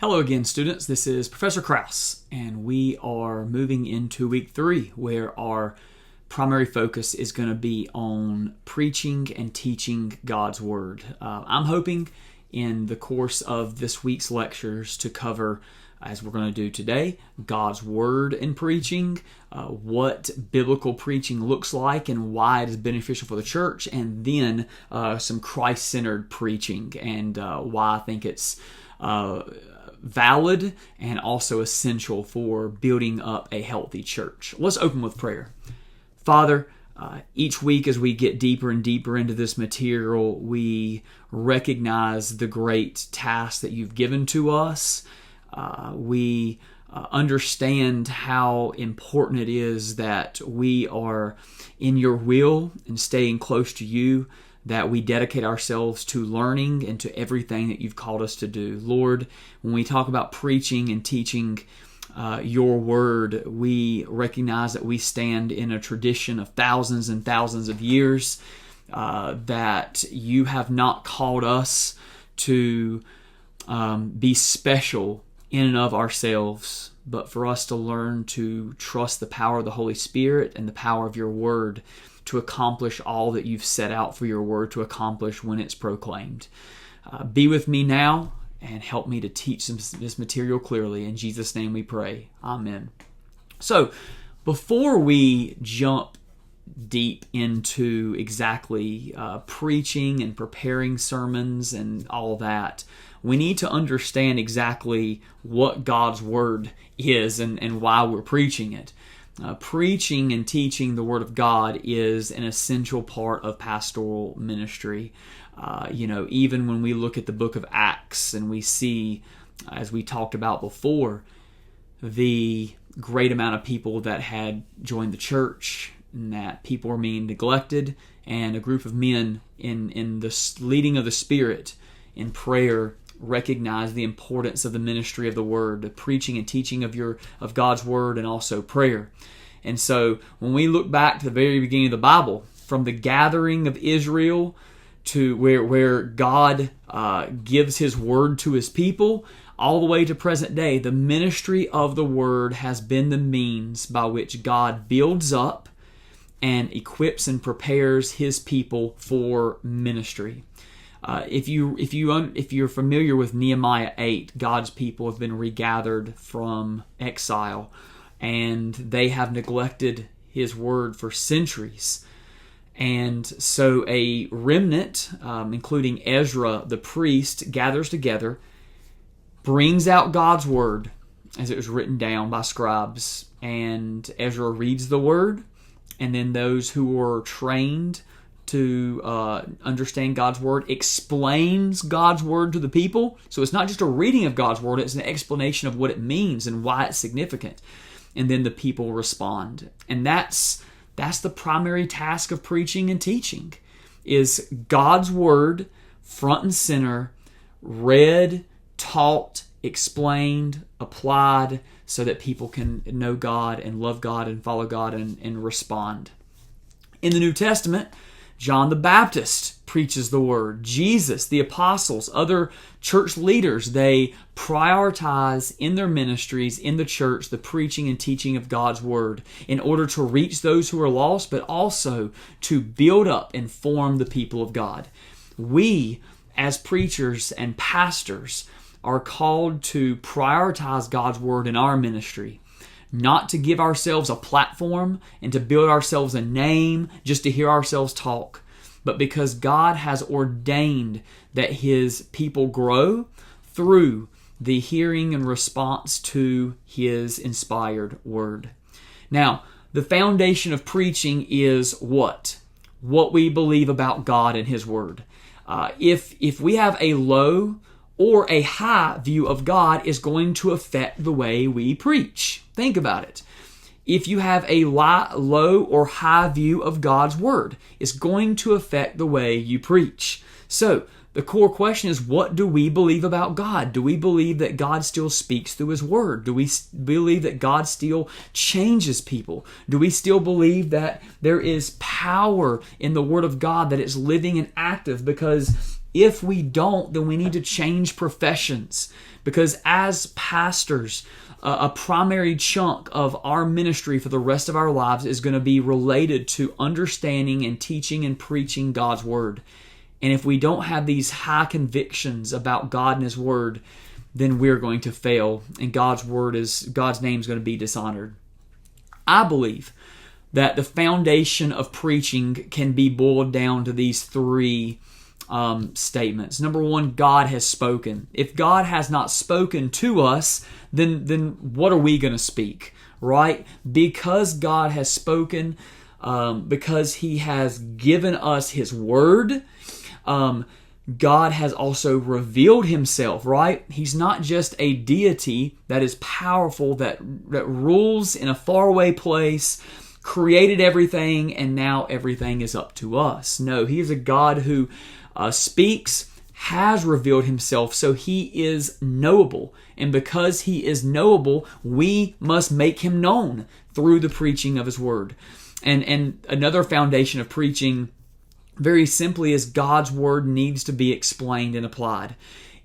Hello again, students. This is Professor Krause, and we are moving into week 3, where our primary focus is going to be on preaching and teaching God's Word. I'm hoping in the course of this week's lectures to cover, as we're going to do today, God's Word in preaching, what biblical preaching looks like and why it is beneficial for the church, and then some Christ-centered preaching and why I think it's valid and also essential for building up a healthy church. Let's open with prayer. Father, each week as we get deeper and deeper into this material, we recognize the great task that you've given to us. We understand how important it is that we are in your will and staying close to you, that we dedicate ourselves to learning and to everything that you've called us to do. Lord, when we talk about preaching and teaching your word, we recognize that we stand in a tradition of thousands and thousands of years, that you have not called us to be special in and of ourselves, but for us to learn to trust the power of the Holy Spirit and the power of your word to accomplish all that you've set out for your word to accomplish when it's proclaimed. Be with me now and help me to teach this material clearly. In Jesus' name we pray. Amen. So, before we jump deep into exactly preaching and preparing sermons and all that, we need to understand exactly what God's Word is and why we're preaching it. Preaching and teaching the Word of God is an essential part of pastoral ministry. Even when we look at the book of Acts and we see, as we talked about before, the great amount of people that had joined the church, and that people were being neglected, and a group of men in the leading of the Spirit in prayer recognize the importance of the ministry of the Word, the preaching and teaching of God's Word, and also prayer. And so when we look back to the very beginning of the Bible, from the gathering of Israel to where God gives His Word to His people, all the way to present day, the ministry of the Word has been the means by which God builds up and equips and prepares His people for ministry. If you're familiar with Nehemiah 8, God's people have been regathered from exile, and they have neglected His word for centuries. And so a remnant, including Ezra the priest, gathers together, brings out God's word as it was written down by scribes, and Ezra reads the word, and then those who were trained to understand God's Word explains God's Word to the people. So it's not just a reading of God's Word, it's an explanation of what it means and why it's significant. And then the people respond. And that's the primary task of preaching and teaching, is God's Word front and center, read, taught, explained, applied, so that people can know God and love God and follow God and respond. In the New Testament, John the Baptist preaches the Word. Jesus, the apostles, other church leaders, they prioritize in their ministries, in the church, the preaching and teaching of God's Word in order to reach those who are lost, but also to build up and form the people of God. We, as preachers and pastors, are called to prioritize God's Word in our ministry. Not to give ourselves a platform and to build ourselves a name just to hear ourselves talk, but because God has ordained that His people grow through the hearing and response to His inspired Word. Now, the foundation of preaching is what? What we believe about God and His Word. If we have a low or a high view of God, is going to affect the way we preach. Think about it. If you have a low or high view of God's Word, it's going to affect the way you preach. So, the core question is, what do we believe about God? Do we believe that God still speaks through His Word? Do we believe that God still changes people? Do we still believe that there is power in the Word of God, that it's living and active? Because If we don't, then we need to change professions, because as pastors, a primary chunk of our ministry for the rest of our lives is going to be related to understanding and teaching and preaching God's Word. And if we don't have these high convictions about God and His Word, then we're going to fail, and God's name is going to be dishonored. I believe that the foundation of preaching can be boiled down to these three statements. Number one, God has spoken. If God has not spoken to us, then what are we going to speak, right? Because God has spoken, because He has given us His Word, God has also revealed Himself, right? He's not just a deity that is powerful, that rules in a faraway place, created everything, and now everything is up to us. No, He is a God who speaks, has revealed Himself, so He is knowable. And because He is knowable, we must make Him known through the preaching of His Word. And another foundation of preaching, very simply, is God's Word needs to be explained and applied.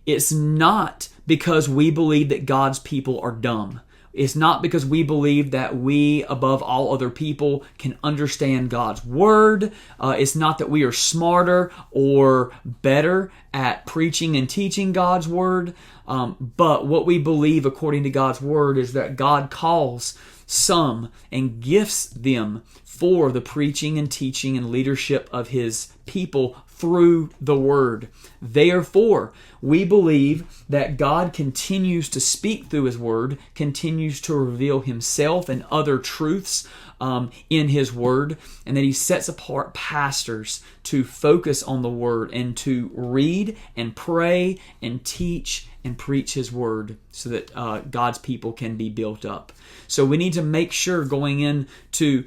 It's not because we believe that God's people are dumb. It's not because we believe that we, above all other people, can understand God's Word. It's not that we are smarter or better at preaching and teaching God's Word. But what we believe according to God's Word is that God calls some and gifts them for the preaching and teaching and leadership of His people through the Word. Therefore, we believe that God continues to speak through His Word, continues to reveal Himself and other truths in His Word, and that He sets apart pastors to focus on the Word and to read and pray and teach and preach His Word so that God's people can be built up. So we need to make sure going into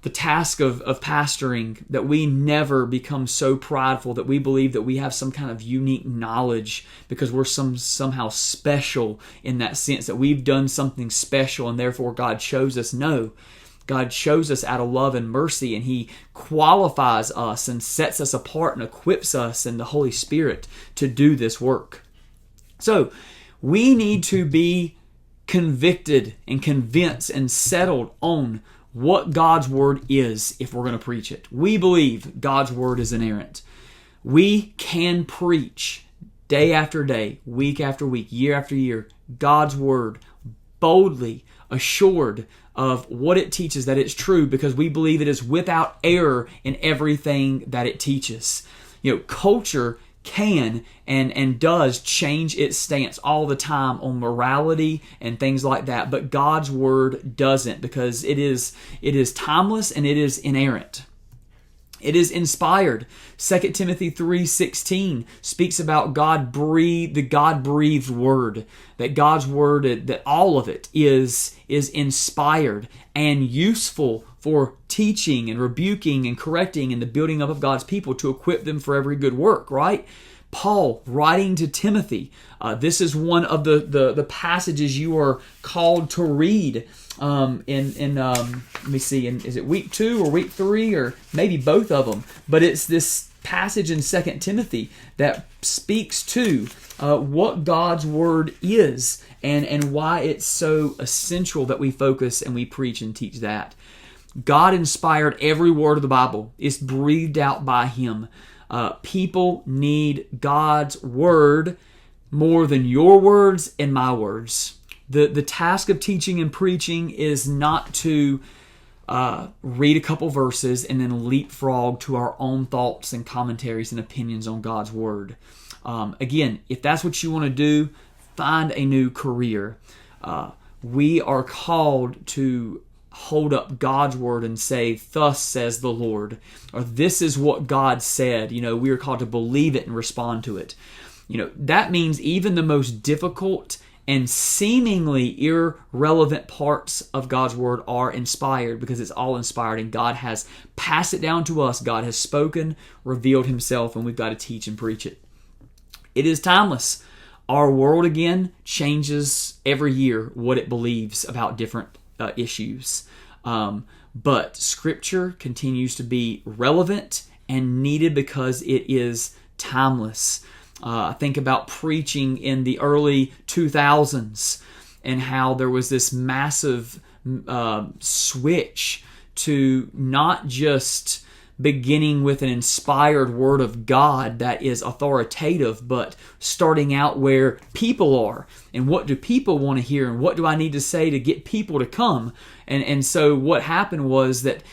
the task of pastoring that we never become so prideful that we believe that we have some kind of unique knowledge because we're somehow special in that sense, that we've done something special and therefore God chose us. No, God chose us out of love and mercy, and He qualifies us and sets us apart and equips us in the Holy Spirit to do this work. So we need to be convicted and convinced and settled on what God's Word is if we're going to preach it. We believe God's Word is inerrant. We can preach day after day, week after week, year after year, God's Word boldly, assured of what it teaches, that it's true, because we believe it is without error in everything that it teaches. Culture can and does change its stance all the time on morality and things like that, but God's Word doesn't, because it is timeless and it is inerrant. It is inspired. 2 Timothy 3:16 speaks about the God-breathed Word, that God's Word, that all of it is inspired and useful for teaching and rebuking and correcting and the building up of God's people to equip them for every good work, right? Paul, writing to Timothy, this is one of the passages you are called to read let me see, is it week 2 or week 3 or maybe both of them? But it's this passage in 2 Timothy that speaks to what God's Word is and why it's so essential that we focus and we preach and teach that. God inspired every word of the Bible. It's breathed out by Him. People need God's Word more than your words and my words. The task of teaching and preaching is not to read a couple verses and then leapfrog to our own thoughts and commentaries and opinions on God's Word. Again, if that's what you want to do, find a new career. We are called to hold up God's Word and say, "Thus says the Lord," or "This is what God said." We are called to believe it and respond to it. That means even the most difficult and seemingly irrelevant parts of God's Word are inspired, because it's all inspired and God has passed it down to us. God has spoken, revealed Himself, and we've got to teach and preach it. It is timeless. Our world, again, changes every year what it believes about different issues. But Scripture continues to be relevant and needed because it is timeless. I think about preaching in the early 2000s and how there was this massive switch to not just beginning with an inspired word of God that is authoritative, but starting out where people are and what do people want to hear and what do I need to say to get people to come. And so what happened was that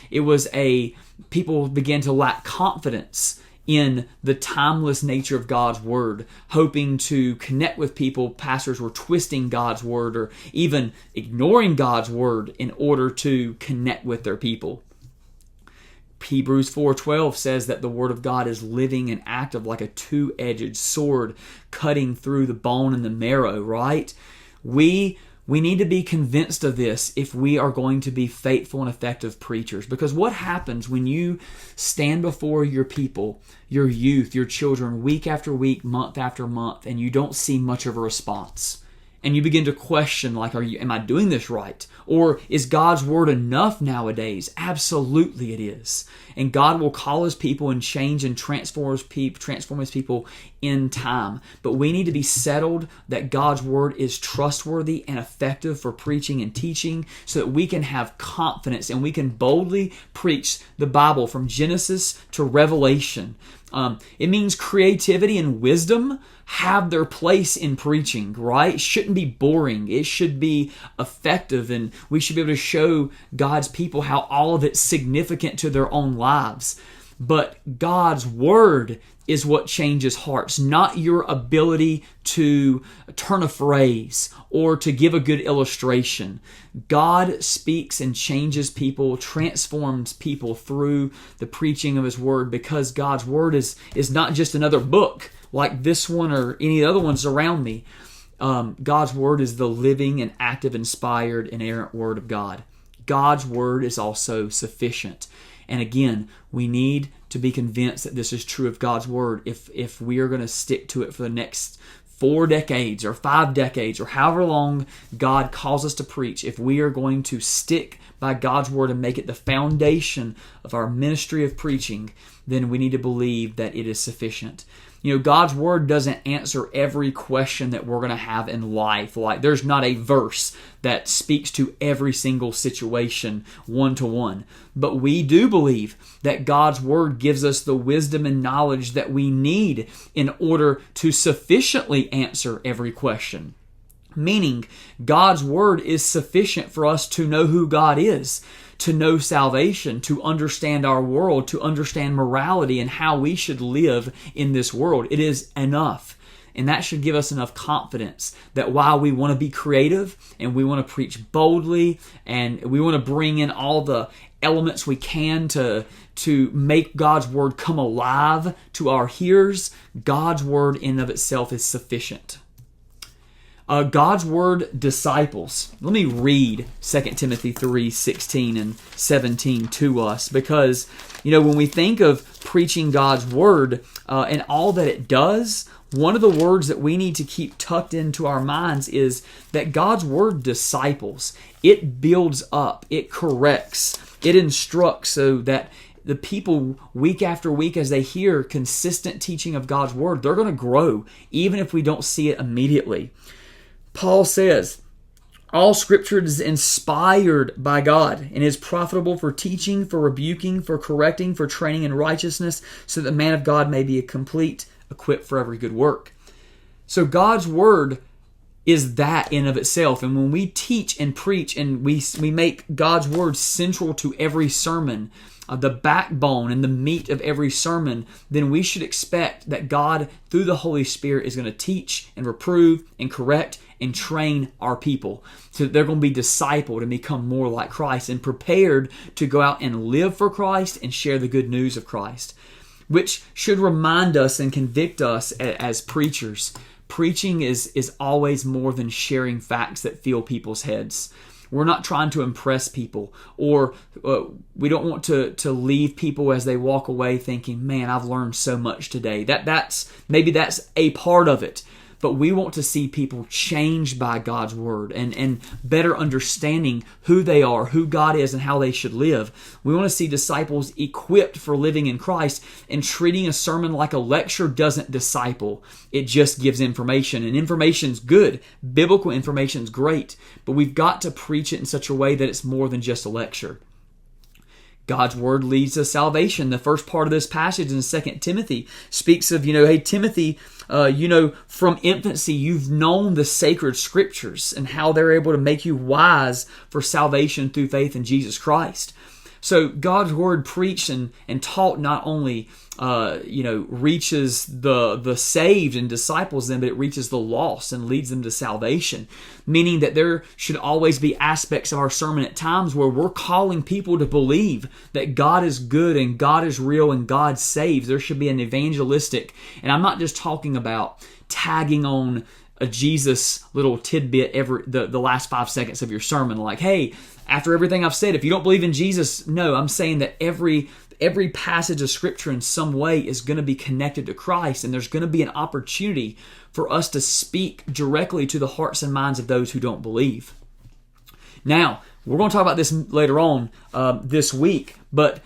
people began to lack confidence in the timeless nature of God's Word, hoping to connect with people. Pastors were twisting God's Word or even ignoring God's Word in order to connect with their people. Hebrews 4:12 says that the Word of God is living and active like a two-edged sword cutting through the bone and the marrow, right? We need to be convinced of this if we are going to be faithful and effective preachers. Because what happens when you stand before your people, your youth, your children, week after week, month after month, and you don't see much of a response? And you begin to question, like, am I doing this right? Or is God's Word enough nowadays? Absolutely it is. And God will call His people and change and transform His people in time. But we need to be settled that God's Word is trustworthy and effective for preaching and teaching so that we can have confidence and we can boldly preach the Bible from Genesis to Revelation. It means creativity and wisdom have their place in preaching, right? It shouldn't be boring. It should be effective, and we should be able to show God's people how all of it's significant to their own lives. But God's Word is what changes hearts, not your ability to turn a phrase or to give a good illustration. God speaks and changes people, transforms people through the preaching of His Word, because God's Word is not just another book like this one or any other ones around me. God's Word is the living and active, inspired, inerrant Word of God. God's Word is also sufficient. And again, we need to be convinced that this is true of God's Word if we are going to stick to it for the next 4 decades or 5 decades or however long God calls us to preach. If we are going to stick by God's Word and make it the foundation of our ministry of preaching, then we need to believe that it is sufficient. You know, God's Word doesn't answer every question that we're going to have in life. Like, there's not a verse that speaks to every single situation one-to-one. But we do believe that God's Word gives us the wisdom and knowledge that we need in order to sufficiently answer every question. Meaning, God's Word is sufficient for us to know who God is, to know salvation, to understand our world, to understand morality and how we should live in this world. It is enough. And that should give us enough confidence that while we want to be creative and we want to preach boldly and we want to bring in all the elements we can to make God's Word come alive to our hearers, God's Word in and of itself is sufficient. God's Word disciples. Let me read 2 Timothy 3:16 and 17 to us, because, you know, when we think of preaching God's Word and all that it does, one of the words that we need to keep tucked into our minds is that God's Word disciples. It builds up, it corrects, it instructs, so that the people week after week, as they hear consistent teaching of God's Word, they're going to grow, even if we don't see it immediately. Paul says, all Scripture is inspired by God and is profitable for teaching, for rebuking, for correcting, for training in righteousness, so that the man of God may be a complete, equipped for every good work. So God's Word is that in of itself. And when we teach and preach and we make God's Word central to every sermon, the backbone and the meat of every sermon, then we should expect that God, through the Holy Spirit, is going to teach and reprove and correct and train our people so that they're going to be discipled and become more like Christ and prepared to go out and live for Christ and share the good news of Christ, which should remind us and convict us as preachers. Preaching is always more than sharing facts that fill people's heads. We're not trying to impress people, or we don't want to leave people as they walk away thinking, man, I've learned so much today. Maybe that's a part of it. but we want to see people changed by God's Word and better understanding who they are, who God is, and how they should live. We want to see disciples equipped for living in Christ, and treating a sermon like a lecture doesn't disciple. It just gives information, and information's good. Biblical information's great, but we've got to preach it in such a way that it's more than just a lecture. God's Word leads to salvation. The first part of this passage in 2 Timothy speaks of, hey, Timothy, from infancy you've known the sacred Scriptures and how they're able to make you wise for salvation through faith in Jesus Christ. So God's Word preached and taught not only reaches the saved and disciples them, but it reaches the lost and leads them to salvation. Meaning that there should always be aspects of our sermon at times where we're calling people to believe that God is good and God is real and God saves. There should be an evangelistic, and I'm not just talking about tagging on a Jesus little tidbit the last 5 seconds of your sermon, like, hey, after everything I've said, if you don't believe in Jesus, no, I'm saying that every passage of Scripture in some way is going to be connected to Christ, and there's going to be an opportunity for us to speak directly to the hearts and minds of those who don't believe. Now, we're going to talk about this later on this week, but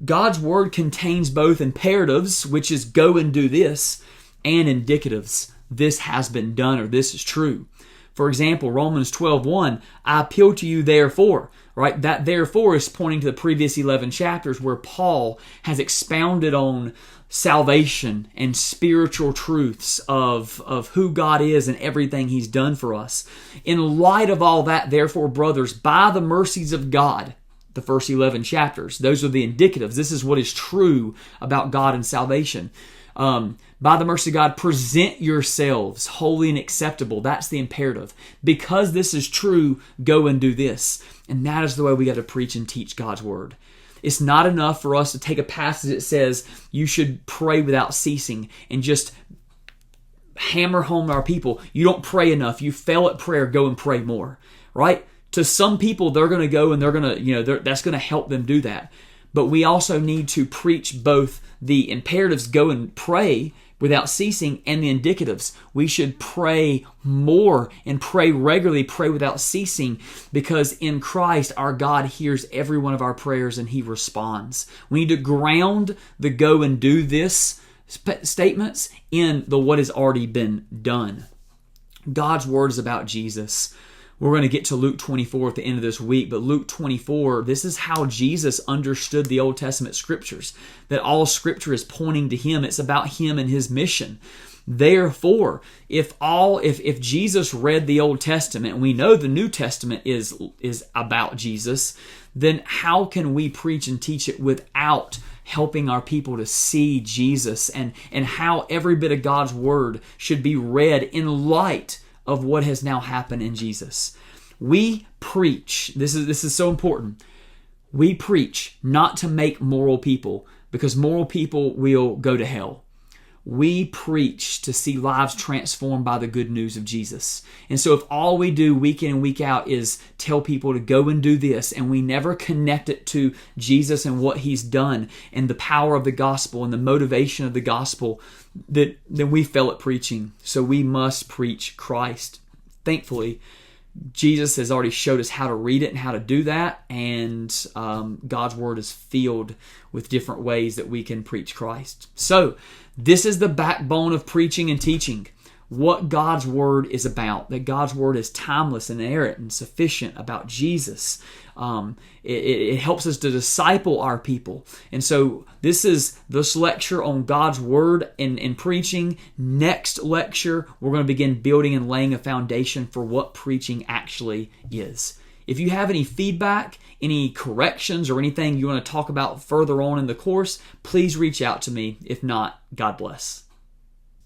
God's Word contains both imperatives, which is go and do this, and indicatives. This has been done, or this is true. For example, Romans 12:1, I appeal to you therefore, right? That therefore is pointing to the previous 11 chapters where Paul has expounded on salvation and spiritual truths of who God is and everything He's done for us. In light of all that, therefore, brothers, by the mercies of God, the first 11 chapters, those are the indicatives. This is what is true about God and salvation. By the mercy of God, present yourselves holy and acceptable. That's the imperative. Because this is true, go and do this. And that is the way we got to preach and teach God's Word. It's not enough for us to take a passage that says you should pray without ceasing and just hammer home our people. You don't pray enough. You fail at prayer. Go and pray more. Right? To some people, they're going to go and they're going to, that's going to help them do that. But we also need to preach both the imperatives, go and pray without ceasing, and the indicatives. We should pray more and pray regularly, pray without ceasing, because in Christ our God hears every one of our prayers and He responds. We need to ground the go and do this statements in the what has already been done. God's Word is about Jesus. We're going to get to Luke 24 at the end of this week, but Luke 24, this is how Jesus understood the Old Testament Scriptures, that all Scripture is pointing to Him. It's about Him and His mission. Therefore, if Jesus read the Old Testament, and we know the New Testament is about Jesus, then how can we preach and teach it without helping our people to see Jesus and how every bit of God's Word should be read in light of what has now happened in Jesus? We preach, this is so important, we preach not to make moral people, because moral people will go to hell. We preach to see lives transformed by the good news of Jesus. And so if all we do week in and week out is tell people to go and do this, and we never connect it to Jesus and what He's done and the power of the gospel and the motivation of the gospel, then we fail at preaching. So we must preach Christ. Thankfully, Jesus has already showed us how to read it and how to do that, and God's Word is filled with different ways that we can preach Christ. So, this is the backbone of preaching and teaching, what God's Word is about, that God's Word is timeless and inerrant and sufficient about Jesus. It helps us to disciple our people. And so this is this lecture on God's Word and preaching. Next lecture, we're going to begin building and laying a foundation for what preaching actually is. If you have any feedback, any corrections, or anything you want to talk about further on in the course, please reach out to me. If not, God bless.